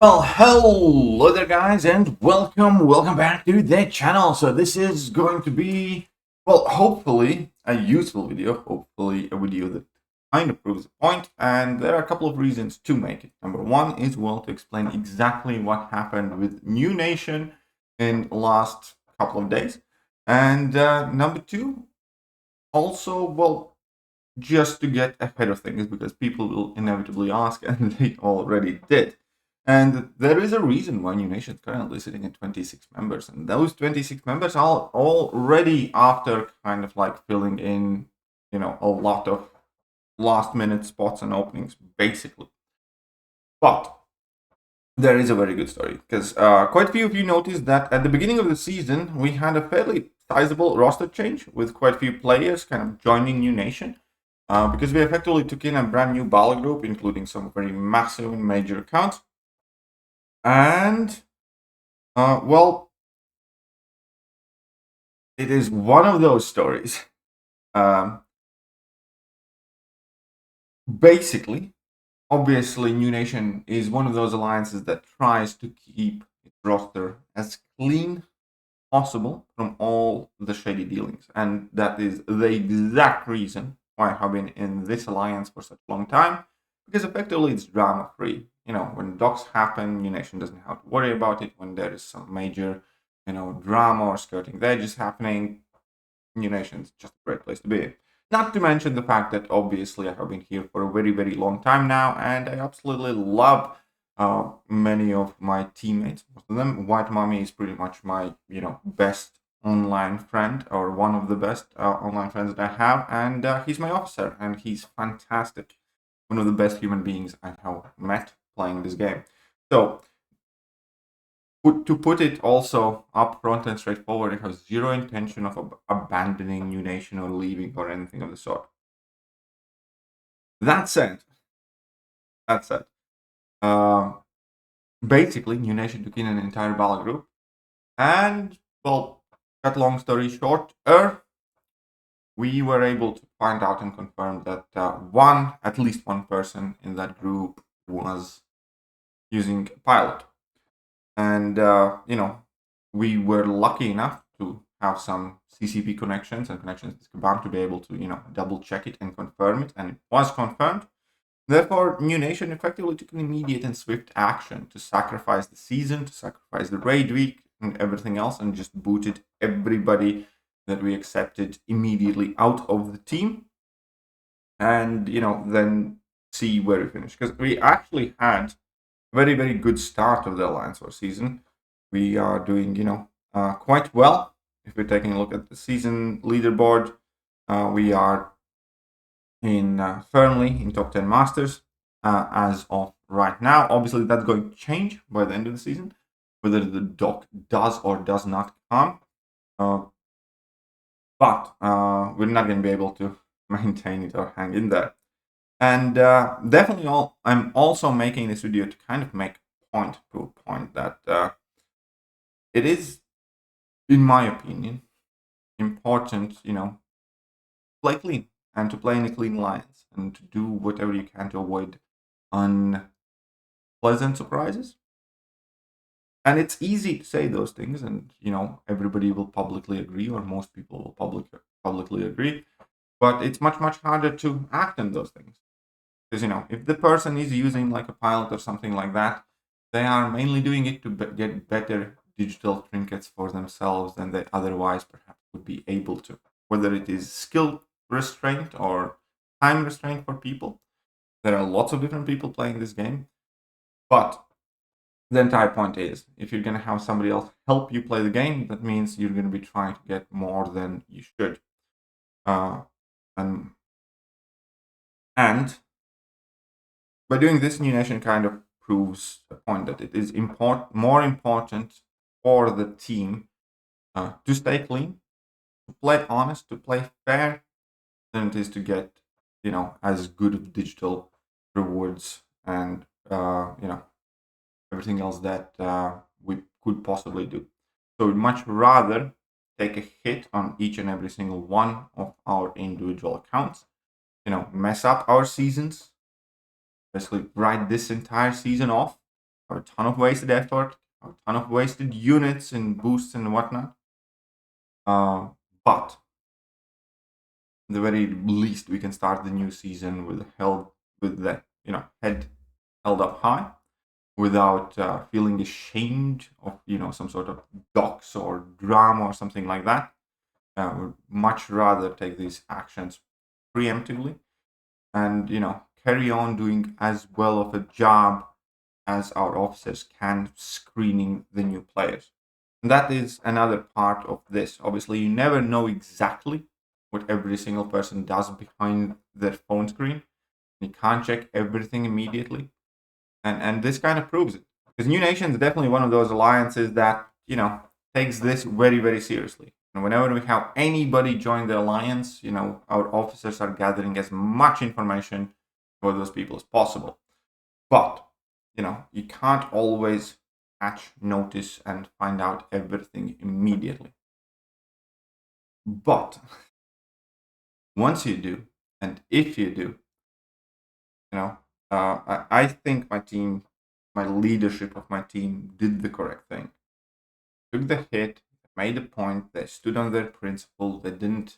Well, hello there guys and welcome back to the channel. So this is going to be, well, hopefully a useful video, hopefully a video that kind of proves the point, and there are a couple of reasons to make it. Number one is, well, to explain exactly what happened with New Nation in the last couple of days, and number two, also, well, just to get ahead of things, because people will inevitably ask, and they already did. And there is a reason why New Nation is currently sitting at 26 members, and those 26 members are already after kind of like filling in, a lot of last-minute spots and openings, basically. But there is a very good story, because quite a few of you noticed that at the beginning of the season, we had a fairly sizable roster change with quite a few players kind of joining New Nation. Because we effectively took in a brand new battle group, including some very massive and major accounts. And, well, it is one of those stories. Basically, obviously, New Nation is one of those alliances that tries to keep its roster as clean possible from all the shady dealings. And that is the exact reason why I have been in this alliance for such a long time, because effectively it's drama-free. When docs happen, New Nation doesn't have to worry about it. When there is some major, drama or skirting the edges happening, New Nation is just a great place to be. Not to mention the fact that obviously I have been here for a very, very long time now, and I absolutely love many of my teammates. Most of them. White Mommy is pretty much my, best online friend, or one of the best online friends that I have, and he's my officer, and he's fantastic. One of the best human beings I have met playing this game. So, to put it also up front and straightforward, I have zero intention of abandoning New Nation or leaving or anything of the sort. That said, basically, New Nation took in an entire battle group, and, well, cut long story short, we were able to find out and confirm that at least one person in that group was using Pilot. And, we were lucky enough to have some CCP connections and connections with Kabam to be able to, double check it and confirm it. And it was confirmed. Therefore, New Nation effectively took an immediate and swift action to sacrifice the season, to sacrifice the raid week and everything else, and just booted everybody that we accepted immediately out of the team. And, then see where we finish. Because we actually had very, very good start of the Alliance War season. We are doing, quite well. If we're taking a look at the season leaderboard, we are firmly in top 10 Masters as of right now. Obviously, that's going to change by the end of the season, whether the doc does or does not come. But we're not going to be able to maintain it or hang in there. And definitely, I'm also making this video to kind of make a point that it is, in my opinion, important, play clean and to play in a clean alliance and to do whatever you can to avoid unpleasant surprises. And it's easy to say those things, and everybody will publicly agree, or most people will publicly agree. But it's much, much harder to act on those things. Because, if the person is using like a Pilot or something like that, they are mainly doing it to get better digital trinkets for themselves than they otherwise perhaps would be able to. Whether it is skill restraint or time restraint for people. There are lots of different people playing this game. But the entire point is, if you're going to have somebody else help you play the game, that means you're going to be trying to get more than you should. And by doing this, New Nation kind of proves the point that it is more important for the team to stay clean, to play honest, to play fair, than it is to get, as good of digital rewards and, everything else that we could possibly do. So we'd much rather take a hit on each and every single one of our individual accounts, mess up our seasons, basically write this entire season off, a ton of wasted effort, a ton of wasted units and boosts and whatnot. But at the very least, we can start the new season with the head held up high, without feeling ashamed of some sort of docs or drama or something like that. Would much rather take these actions preemptively and carry on doing as well of a job as our officers can, screening the new players. And that is another part of this. Obviously, you never know exactly what every single person does behind their phone screen. You can't check everything immediately. And this kind of proves it. Because New Nation is definitely one of those alliances that, takes this very, very seriously. And whenever we have anybody join the alliance, our officers are gathering as much information for those people as possible. But, you can't always catch, notice, and find out everything immediately. But once you do, and if you do, I think my leadership of my team did the correct thing. Took the hit, made a point, they stood on their principle, they didn't,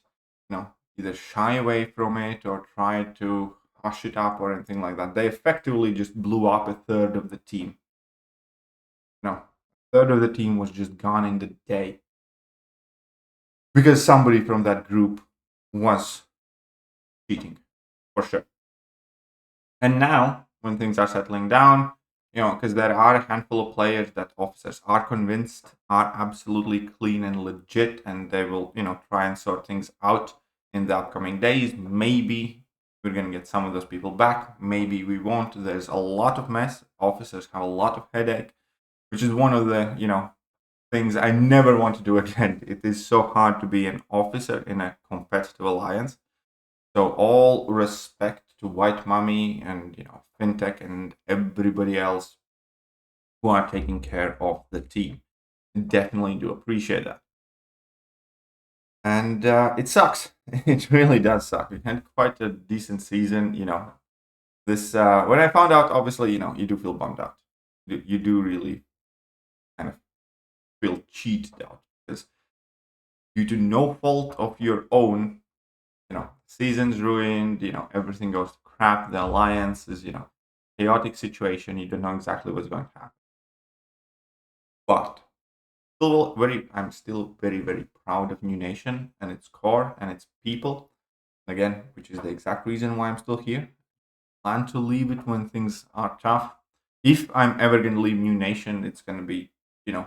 either shy away from it or try to hush it up or anything like that. They effectively just blew up a third of the team. A third of the team was just gone in the day. Because somebody from that group was cheating, for sure. And now, when things are settling down, because there are a handful of players that officers are convinced are absolutely clean and legit, and they will, try and sort things out in the upcoming days. Maybe we're going to get some of those people back. Maybe we won't. There's a lot of mess. Officers have a lot of headache, which is one of the, things I never want to do again. It is so hard to be an officer in a competitive alliance. So all respect to White Mummy and FinTech and everybody else who are taking care of the team. Definitely do appreciate that. And it sucks. It really does suck. We had quite a decent season. This when I found out, obviously, you do feel bummed out. You do really kind of feel cheated out because due to no fault of your own, season's ruined, everything goes to crap, the alliance is, chaotic situation, you don't know exactly what's going to happen. But I'm still very, very proud of New Nation and its core and its people. Again, which is the exact reason why I'm still here. Plan to leave it when things are tough. If I'm ever going to leave New Nation, it's going to be,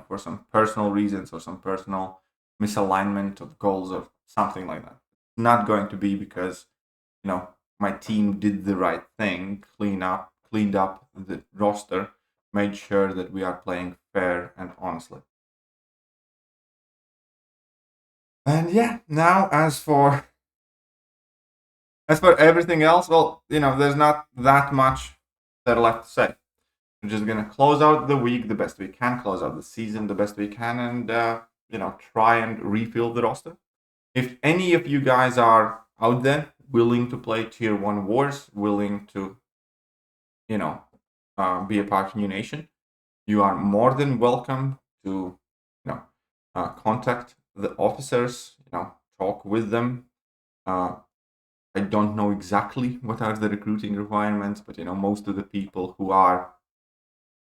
for some personal reasons or some personal misalignment of goals or something like that. Not going to be because my team did the right thing, cleaned up the roster, made sure that we are playing fair and honestly. And yeah, now as for everything else, well, there's not that much that left to say. We're just gonna close out the week the best we can, close out the season the best we can, and try and refill the roster. If any of you guys are out there willing to play tier 1 wars, willing to be a part of New Nation, you are more than welcome to contact the officers, talk with them. I don't know exactly what are the recruiting requirements, but most of the people who are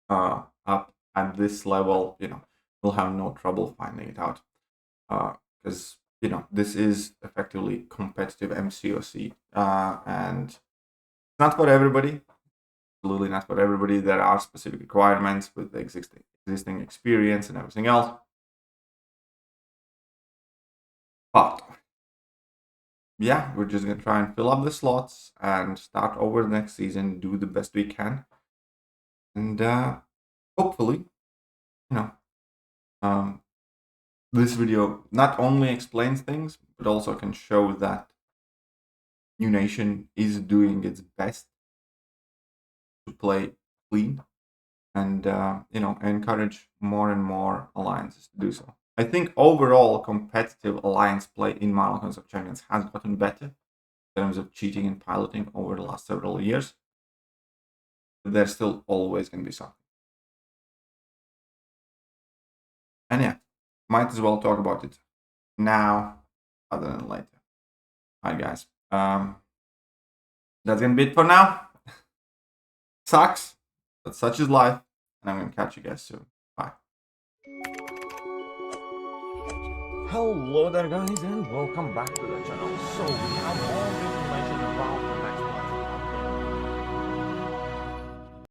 up at this level, will have no trouble finding it out, because this is effectively competitive MCOC, and it's not for everybody. Absolutely not for everybody. There are specific requirements with the existing experience and everything else. But yeah, we're just gonna try and fill up the slots and start over the next season, do the best we can, and hopefully, this video not only explains things, but also can show that New Nation is doing its best to play clean and encourage more and more alliances to do so. I think overall competitive alliance play in Mountains of Champions has gotten better in terms of cheating and piloting over the last several years. But there's still always going to be something. And yeah, might as well talk about it now rather than later. Alright, guys. That's gonna be it for now. Sucks, but such is life. And I'm gonna catch you guys soon. Bye. Hello there, guys, and welcome back to the channel. So we have all the information about the next